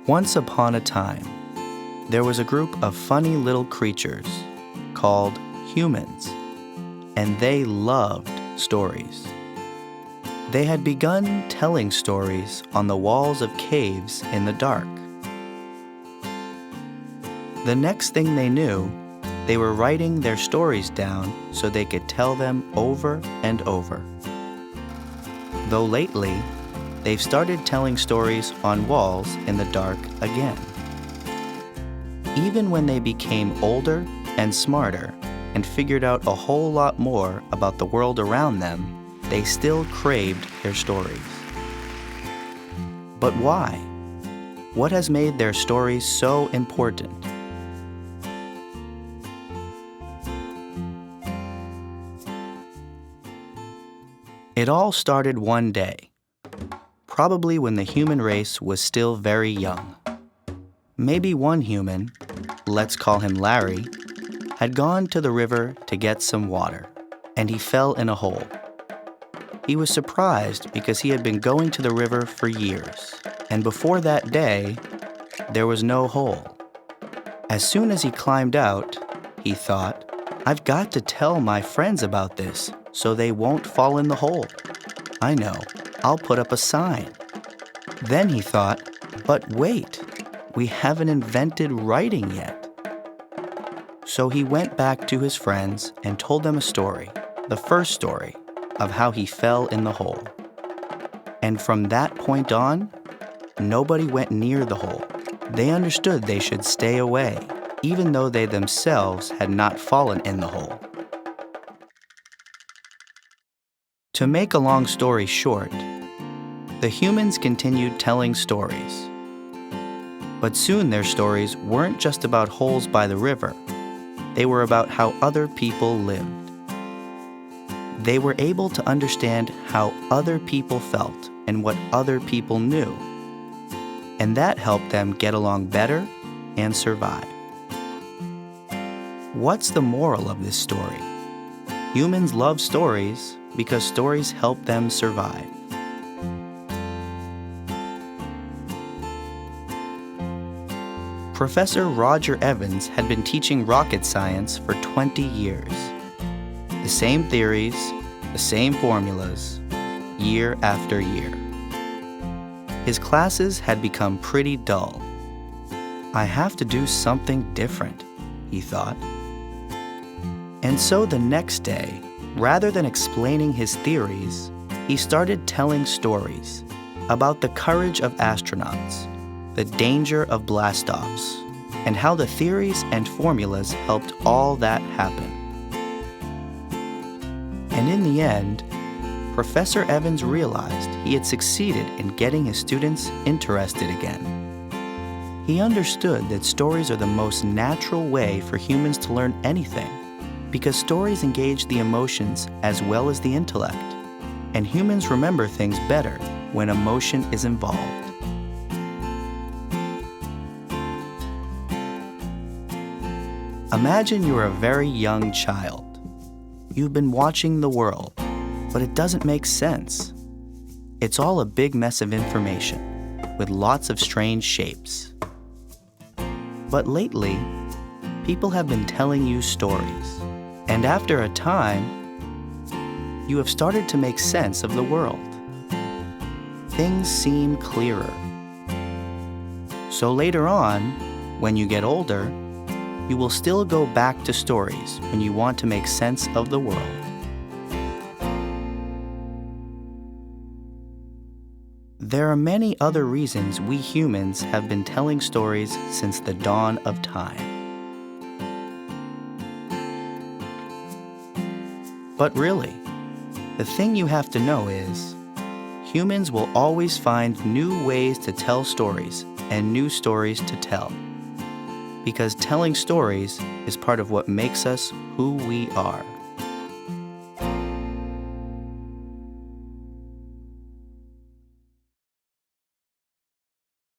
Once upon a time, there was a group of funny little creatures called humans, and they loved stories. They had begun telling stories on the walls of caves in the dark. The next thing they knew, they were writing their stories down so they could tell them over and over. Though lately, they've started telling stories on walls in the dark again. Even when they became older and smarter and figured out a whole lot more about the world around them, they still craved their stories. But why? What has made their stories so important? It all started one day, probably when the human race was still very young. Maybe one human, let's call him Larry, had gone to the river to get some water, and he fell in a hole. He was surprised because he had been going to the river for years, and before that day, there was no hole. As soon as he climbed out, he thought, "I've got to tell my friends about this so they won't fall in the hole. I know, I'll put up a sign." Then he thought, "But wait, we haven't invented writing yet." So he went back to his friends and told them a story, the first story, of how he fell in the hole. And from that point on, nobody went near the hole. They understood they should stay away, even though they themselves had not fallen in the hole. To make a long story short, the humans continued telling stories. But soon their stories weren't just about holes by the river. They were about how other people lived. They were able to understand how other people felt and what other people knew. And that helped them get along better and survive. What's the moral of this story? Humans love stories because stories help them survive. Professor Roger Evans had been teaching rocket science for 20 years. The same theories, the same formulas, year after year. His classes had become pretty dull. "I have to do something different," he thought. And so the next day, rather than explaining his theories, he started telling stories about the courage of astronauts, the danger of blastoffs, and how the theories and formulas helped all that happen. And in the end, Professor Evans realized he had succeeded in getting his students interested again. He understood that stories are the most natural way for humans to learn anything, because stories engage the emotions as well as the intellect, and humans remember things better when emotion is involved. Imagine you're a very young child. You've been watching the world, but it doesn't make sense. It's all a big mess of information, with lots of strange shapes. But lately, people have been telling you stories. And after a time, you have started to make sense of the world. Things seem clearer. So later on, when you get older, you will still go back to stories when you want to make sense of the world. There are many other reasons we humans have been telling stories since the dawn of time. But really, the thing you have to know is, humans will always find new ways to tell stories and new stories to tell. Because telling stories is part of what makes us who we are.